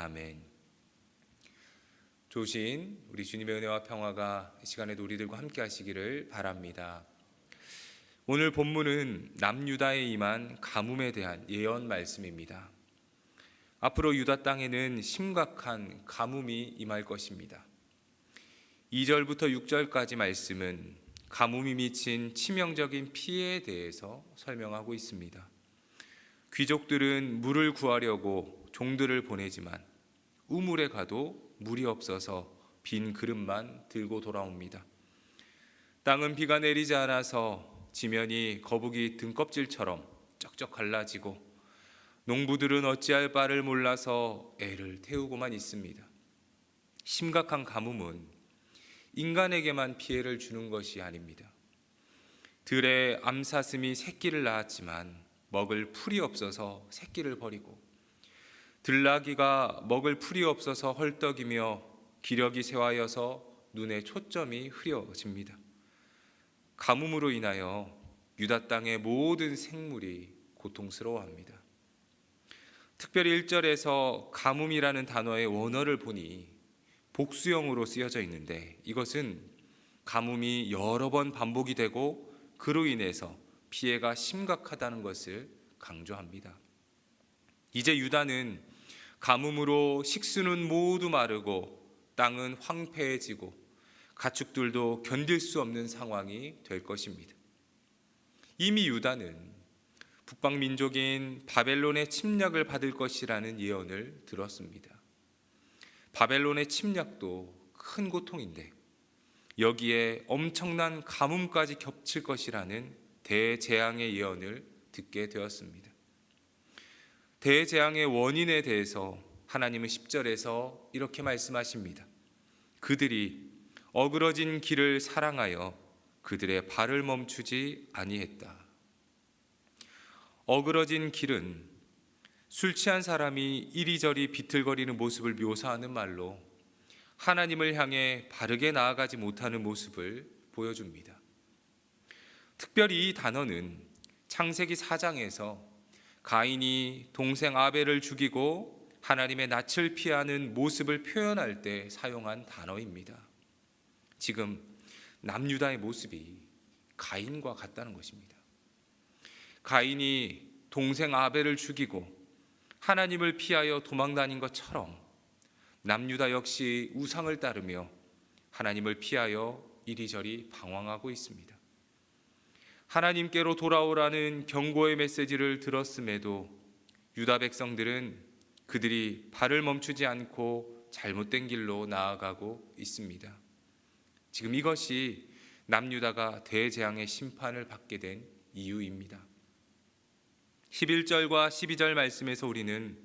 아멘. 좋으신 우리 주님의 은혜와 평화가 이 시간에도 우리들과 함께 하시기를 바랍니다. 오늘 본문은 남유다에 임한 가뭄에 대한 예언 말씀입니다. 앞으로 유다 땅에는 심각한 가뭄이 임할 것입니다. 2절부터 6절까지 말씀은 가뭄이 미친 치명적인 피해에 대해서 설명하고 있습니다. 귀족들은 물을 구하려고 종들을 보내지만 우물에 가도 물이 없어서 빈 그릇만 들고 돌아옵니다. 땅은 비가 내리지 않아서 지면이 거북이 등껍질처럼 쩍쩍 갈라지고 농부들은 어찌할 바를 몰라서 애를 태우고만 있습니다. 심각한 가뭄은 인간에게만 피해를 주는 것이 아닙니다. 들에 암사슴이 새끼를 낳았지만 먹을 풀이 없어서 새끼를 버리고, 들나귀가 먹을 풀이 없어서 헐떡이며 기력이 쇠하여서 눈에 초점이 흐려집니다. 가뭄으로 인하여 유다 땅의 모든 생물이 고통스러워합니다. 특별히 1절에서 가뭄이라는 단어의 원어를 보니 복수형으로 쓰여져 있는데, 이것은 가뭄이 여러 번 반복이 되고 그로 인해서 피해가 심각하다는 것을 강조합니다. 이제 유다는 가뭄으로 식수는 모두 마르고 땅은 황폐해지고 가축들도 견딜 수 없는 상황이 될 것입니다. 이미 유다는 북방 민족인 바벨론의 침략을 받을 것이라는 예언을 들었습니다. 바벨론의 침략도 큰 고통인데 여기에 엄청난 가뭄까지 겹칠 것이라는 대재앙의 예언을 듣게 되었습니다. 대재앙의 원인에 대해서 하나님은 10절에서 이렇게 말씀하십니다. 그들이 어그러진 길을 사랑하여 그들의 발을 멈추지 아니했다. 어그러진 길은 술 취한 사람이 이리저리 비틀거리는 모습을 묘사하는 말로 하나님을 향해 바르게 나아가지 못하는 모습을 보여줍니다. 특별히 이 단어는 창세기 4장에서 가인이 동생 아벨을 죽이고 하나님의 낯을 피하는 모습을 표현할 때 사용한 단어입니다. 지금 남유다의 모습이 가인과 같다는 것입니다. 가인이 동생 아벨을 죽이고 하나님을 피하여 도망다닌 것처럼 남유다 역시 우상을 따르며 하나님을 피하여 이리저리 방황하고 있습니다. 하나님께로 돌아오라는 경고의 메시지를 들었음에도 유다 백성들은 그들이 발을 멈추지 않고 잘못된 길로 나아가고 있습니다. 지금 이것이 남유다가 대재앙의 심판을 받게 된 이유입니다. 11절과 12절 말씀에서 우리는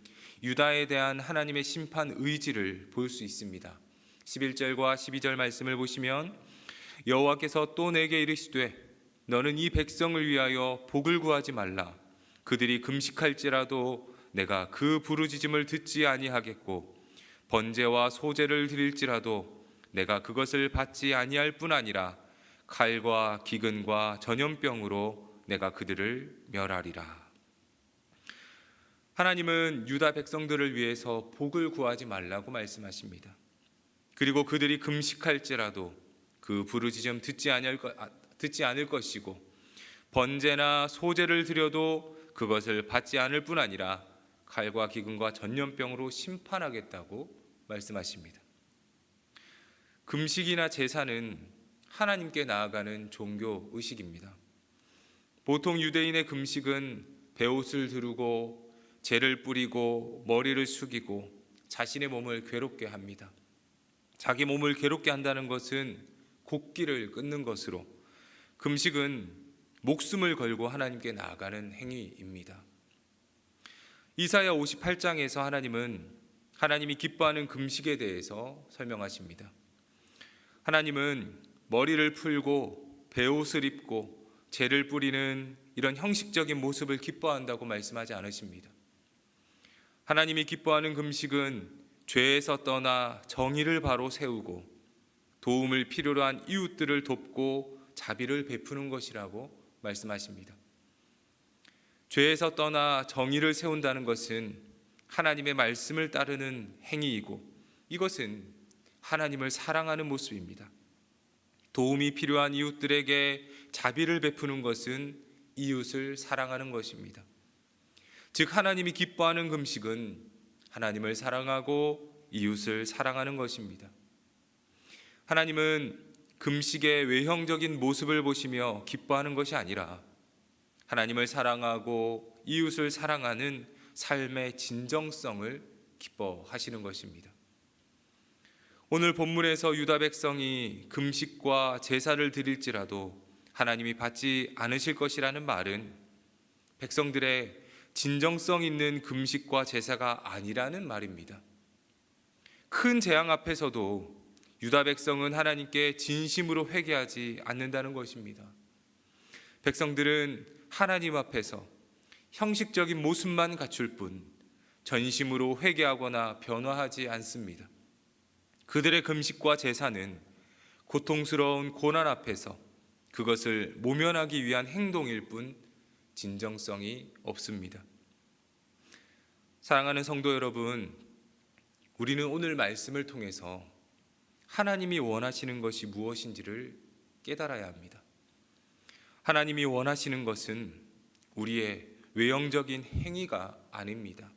유다에 대한 하나님의 심판 의지를 볼 수 있습니다. 11절과 12절 말씀을 보시면 여호와께서 또 내게 이르시되 너는 이 백성을 위하여 복을 구하지 말라. 그들이 금식할지라도 내가 그 부르짖음을 듣지 아니하겠고 번제와 소제를 드릴지라도 내가 그것을 받지 아니할 뿐 아니라 칼과 기근과 전염병으로 내가 그들을 멸하리라. 하나님은 유다 백성들을 위해서 복을 구하지 말라고 말씀하십니다. 그리고 그들이 금식할지라도 그 부르짖음 듣지 않을 것이고 번제나 소제를 드려도 그것을 받지 않을 뿐 아니라 칼과 기근과 전염병으로 심판하겠다고 말씀하십니다. 금식이나 제사는 하나님께 나아가는 종교 의식입니다. 보통 유대인의 금식은 베옷을 두르고 재를 뿌리고 머리를 숙이고 자신의 몸을 괴롭게 합니다. 자기 몸을 괴롭게 한다는 것은 곡기를 끊는 것으로 금식은 목숨을 걸고 하나님께 나아가는 행위입니다. 이사야 58장에서 하나님은 하나님이 기뻐하는 금식에 대해서 설명하십니다. 하나님은 머리를 풀고 베옷을 입고 재를 뿌리는 이런 형식적인 모습을 기뻐한다고 말씀하지 않으십니다. 하나님이 기뻐하는 금식은 죄에서 떠나 정의를 바로 세우고 도움을 필요로 한 이웃들을 돕고 자비를 베푸는 것이라고 말씀하십니다. 죄에서 떠나 정의를 세운다는 것은 하나님의 말씀을 따르는 행위이고 이것은 하나님을 사랑하는 모습입니다. 도움이 필요한 이웃들에게 자비를 베푸는 것은 이웃을 사랑하는 것입니다. 즉 하나님이 기뻐하는 금식은 하나님을 사랑하고 이웃을 사랑하는 것입니다. 하나님은 금식의 외형적인 모습을 보시며 기뻐하는 것이 아니라 하나님을 사랑하고 이웃을 사랑하는 삶의 진정성을 기뻐하시는 것입니다. 오늘 본문에서 유다 백성이 금식과 제사를 드릴지라도 하나님이 받지 않으실 것이라는 말은 백성들의 진정성 있는 금식과 제사가 아니라는 말입니다. 큰 재앙 앞에서도 유다 백성은 하나님께 진심으로 회개하지 않는다는 것입니다. 백성들은 하나님 앞에서 형식적인 모습만 갖출 뿐 전심으로 회개하거나 변화하지 않습니다. 그들의 금식과 제사는 고통스러운 고난 앞에서 그것을 모면하기 위한 행동일 뿐 진정성이 없습니다. 사랑하는 성도 여러분, 우리는 오늘 말씀을 통해서 하나님이 원하시는 것이 무엇인지를 깨달아야 합니다. 하나님이 원하시는 것은 우리의 외형적인 행위가 아닙니다.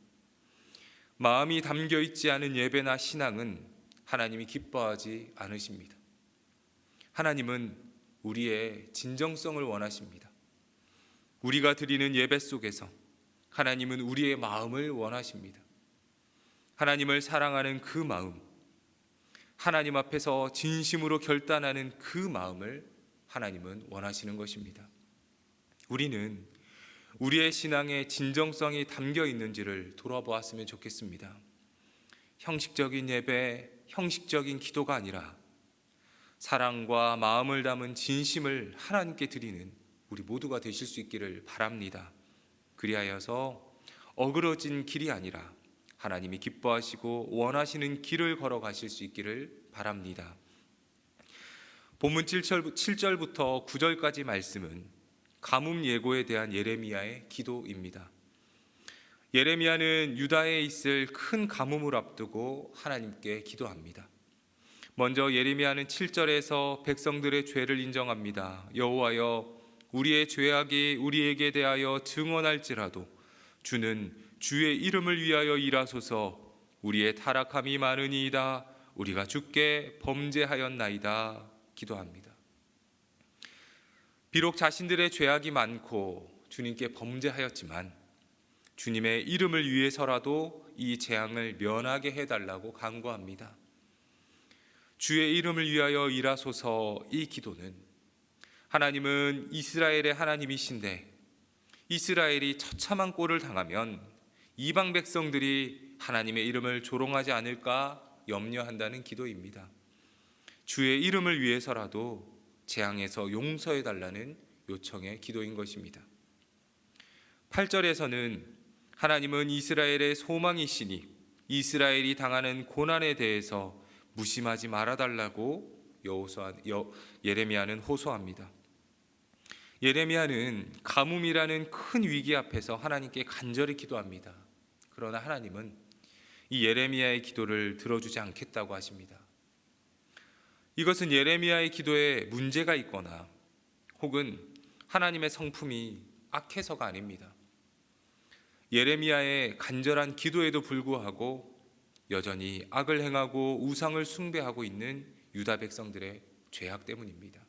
마음이 담겨 있지 않은 예배나 신앙은 하나님이 기뻐하지 않으십니다. 하나님은 우리의 진정성을 원하십니다. 우리가 드리는 예배 속에서 하나님은 우리의 마음을 원하십니다. 하나님을 사랑하는 그 마음, 하나님 앞에서 진심으로 결단하는 그 마음을 하나님은 원하시는 것입니다. 우리는 우리의 신앙에 진정성이 담겨 있는지를 돌아보았으면 좋겠습니다. 형식적인 예배, 형식적인 기도가 아니라 사랑과 마음을 담은 진심을 하나님께 드리는 우리 모두가 되실 수 있기를 바랍니다. 그리하여서 어그러진 길이 아니라 하나님이 기뻐하시고 원하시는 길을 걸어가실 수 있기를 바랍니다. 본문 7절부터 9절까지 말씀은 가뭄 예고에 대한 예레미야의 기도입니다. 예레미야는 유다에 있을 큰 가뭄을 앞두고 하나님께 기도합니다. 먼저 예레미야는 7절에서 백성들의 죄를 인정합니다. 여호와여, 우리의 죄악이 우리에게 대하여 증언할지라도 주는 주의 이름을 위하여 일하소서. 우리의 타락함이 많으니이다. 우리가 주께 범죄하였나이다. 기도합니다. 비록 자신들의 죄악이 많고 주님께 범죄하였지만 주님의 이름을 위해서라도 이 재앙을 면하게 해달라고 간구합니다. 주의 이름을 위하여 일하소서. 이 기도는 하나님은 이스라엘의 하나님이신데 이스라엘이 처참한 꼴을 당하면 이방 백성들이 하나님의 이름을 조롱하지 않을까 염려한다는 기도입니다. 주의 이름을 위해서라도 재앙에서 용서해달라는 요청의 기도인 것입니다. 8절에서는 하나님은 이스라엘의 소망이시니 이스라엘이 당하는 고난에 대해서 무심하지 말아달라고 예레미야는 호소합니다. 예레미야는 가뭄이라는 큰 위기 앞에서 하나님께 간절히 기도합니다. 그러나 하나님은 이 예레미야의 기도를 들어주지 않겠다고 하십니다. 이것은 예레미야의 기도에 문제가 있거나 혹은 하나님의 성품이 악해서가 아닙니다. 예레미야의 간절한 기도에도 불구하고 여전히 악을 행하고 우상을 숭배하고 있는 유다 백성들의 죄악 때문입니다.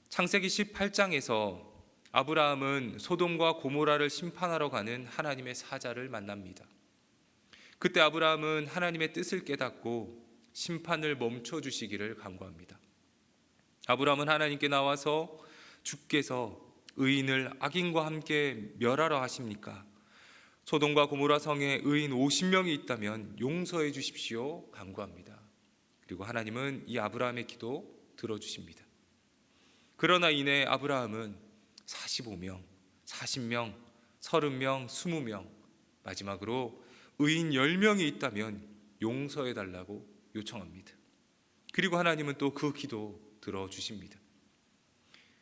창세기 18장에서 아브라함은 소돔과 고모라를 심판하러 가는 하나님의 사자를 만납니다. 그때 아브라함은 하나님의 뜻을 깨닫고 심판을 멈춰주시기를 간구합니다. 아브라함은 하나님께 나와서 주께서 의인을 악인과 함께 멸하라 하십니까? 소돔과 고모라 성에 의인 50명이 있다면 용서해 주십시오 간구합니다. 그리고 하나님은 이 아브라함의 기도 들어주십니다. 그러나 이내 아브라함은 45명, 40명, 30명, 20명, 마지막으로 의인 10명이 있다면 용서해 달라고 요청합니다. 그리고 하나님은 또 그 기도 들어주십니다.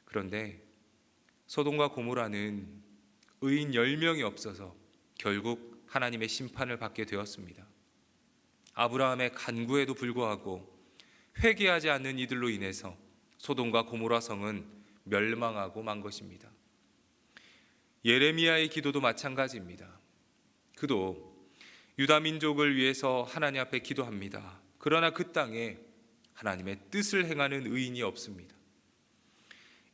그런데 소돔과 고모라는 의인 10명이 없어서 결국 하나님의 심판을 받게 되었습니다. 아브라함의 간구에도 불구하고 회개하지 않는 이들로 인해서 소돔과 고모라 성은 멸망하고 만 것입니다. 예레미야의 기도도 마찬가지입니다. 그도 유다 민족을 위해서 하나님 앞에 기도합니다. 그러나 그 땅에 하나님의 뜻을 행하는 의인이 없습니다.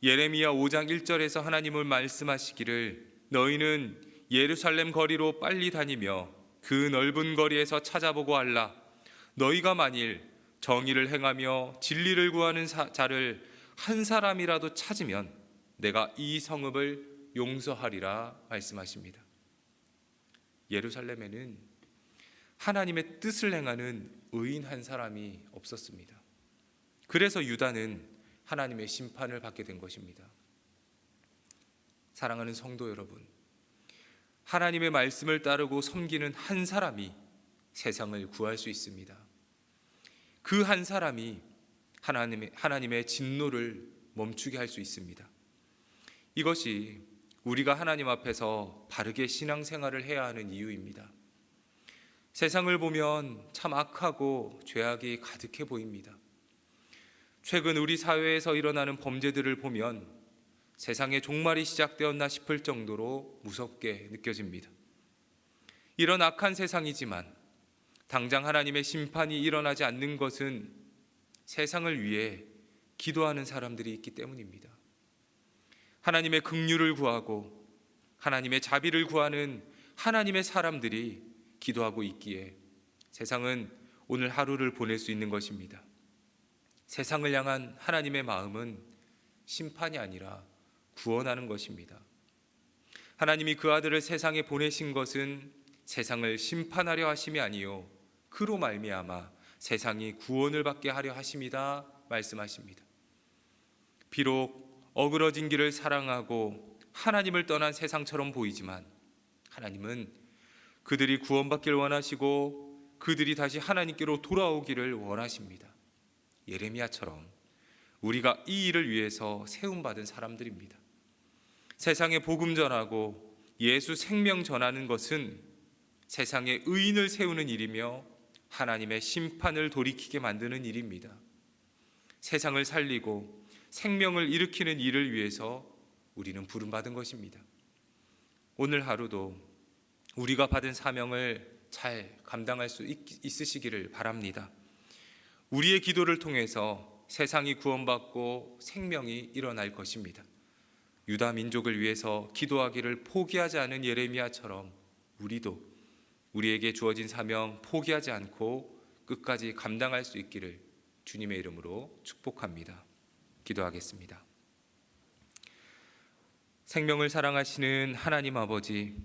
예레미야 5장 1절에서 하나님을 말씀하시기를 너희는 예루살렘 거리로 빨리 다니며 그 넓은 거리에서 찾아보고 알라. 너희가 만일 정의를 행하며 진리를 구하는 자를 한 사람이라도 찾으면 내가 이 성읍을 용서하리라 말씀하십니다. 예루살렘에는 하나님의 뜻을 행하는 의인 한 사람이 없었습니다. 그래서 유다는 하나님의 심판을 받게 된 것입니다. 사랑하는 성도 여러분, 하나님의 말씀을 따르고 섬기는 한 사람이 세상을 구할 수 있습니다. 그 한 사람이 하나님의 진노를 멈추게 할 수 있습니다. 이것이 우리가 하나님 앞에서 바르게 신앙생활을 해야 하는 이유입니다. 세상을 보면 참 악하고 죄악이 가득해 보입니다. 최근 우리 사회에서 일어나는 범죄들을 보면 세상의 종말이 시작되었나 싶을 정도로 무섭게 느껴집니다. 이런 악한 세상이지만 당장 하나님의 심판이 일어나지 않는 것은 세상을 위해 기도하는 사람들이 있기 때문입니다. 하나님의 긍휼을 구하고 하나님의 자비를 구하는 하나님의 사람들이 기도하고 있기에 세상은 오늘 하루를 보낼 수 있는 것입니다. 세상을 향한 하나님의 마음은 심판이 아니라 구원하는 것입니다. 하나님이 그 아들을 세상에 보내신 것은 세상을 심판하려 하심이 아니요 그로 말미암아 세상이 구원을 받게 하려 하심이다 말씀하십니다. 비록 어그러진 길을 사랑하고 하나님을 떠난 세상처럼 보이지만 하나님은 그들이 구원받길 원하시고 그들이 다시 하나님께로 돌아오기를 원하십니다. 예레미야처럼 우리가 이 일을 위해서 세움받은 사람들입니다. 세상에 복음 전하고 예수 생명 전하는 것은 세상에 의인을 세우는 일이며 하나님의 심판을 돌이키게 만드는 일입니다. 세상을 살리고 생명을 일으키는 일을 위해서 우리는 부름받은 것입니다. 오늘 하루도 우리가 받은 사명을 잘 감당할 수 있으시기를 바랍니다. 우리의 기도를 통해서 세상이 구원받고 생명이 일어날 것입니다. 유다 민족을 위해서 기도하기를 포기하지 않은 예레미야처럼 우리도 우리에게 주어진 사명 포기하지 않고 끝까지 감당할 수 있기를 주님의 이름으로 축복합니다. 기도하겠습니다. 생명을 사랑하시는 하나님 아버지,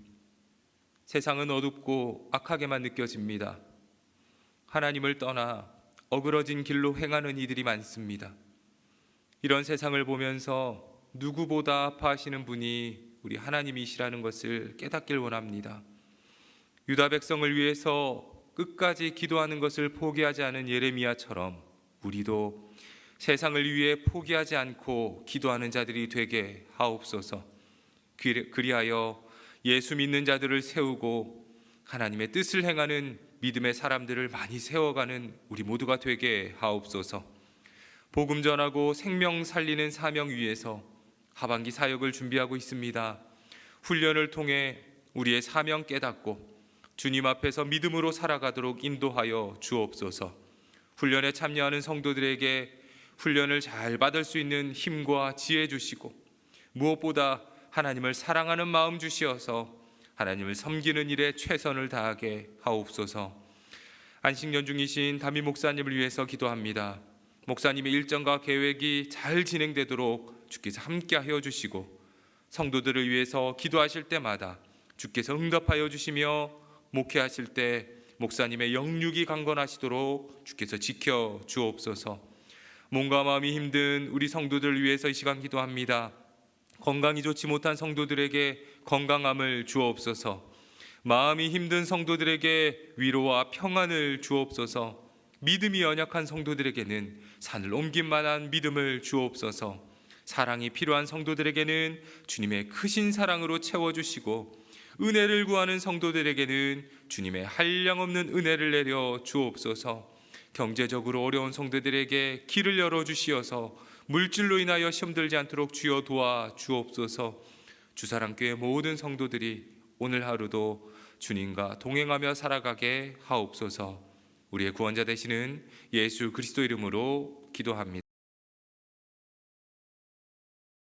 세상은 어둡고 악하게만 느껴집니다. 하나님을 떠나 어그러진 길로 행하는 이들이 많습니다. 이런 세상을 보면서 누구보다 아파하시는 분이 우리 하나님이시라는 것을 깨닫길 원합니다. 유다 백성을 위해서 끝까지 기도하는 것을 포기하지 않은 예레미야처럼 우리도 세상을 위해 포기하지 않고 기도하는 자들이 되게 하옵소서. 그리하여 예수 믿는 자들을 세우고 하나님의 뜻을 행하는 믿음의 사람들을 많이 세워가는 우리 모두가 되게 하옵소서. 복음 전하고 생명 살리는 사명 위에서 하반기 사역을 준비하고 있습니다. 훈련을 통해 우리의 사명 깨닫고 주님 앞에서 믿음으로 살아가도록 인도하여 주옵소서. 훈련에 참여하는 성도들에게 훈련을 잘 받을 수 있는 힘과 지혜 주시고 무엇보다 하나님을 사랑하는 마음 주시어서 하나님을 섬기는 일에 최선을 다하게 하옵소서. 안식 연중이신 담임 목사님을 위해서 기도합니다. 목사님의 일정과 계획이 잘 진행되도록 주께서 함께하여 주시고 성도들을 위해서 기도하실 때마다 주께서 응답하여 주시며 목회하실 때 목사님의 영육이 강건하시도록 주께서 지켜 주옵소서. 몸과 마음이 힘든 우리 성도들을 위해서 이 시간 기도합니다. 건강이 좋지 못한 성도들에게 건강함을 주옵소서. 마음이 힘든 성도들에게 위로와 평안을 주옵소서. 믿음이 연약한 성도들에게는 산을 옮길 만한 믿음을 주옵소서. 사랑이 필요한 성도들에게는 주님의 크신 사랑으로 채워주시고 은혜를 구하는 성도들에게는 주님의 한량없는 은혜를 내려 주옵소서. 경제적으로 어려운 성도들에게 길을 열어주시어서 물질로 인하여 시험 들지 않도록 주여 도와 주옵소서. 주사랑교회 모든 성도들이 오늘 하루도 주님과 동행하며 살아가게 하옵소서. 우리의 구원자 되시는 예수 그리스도 이름으로 기도합니다.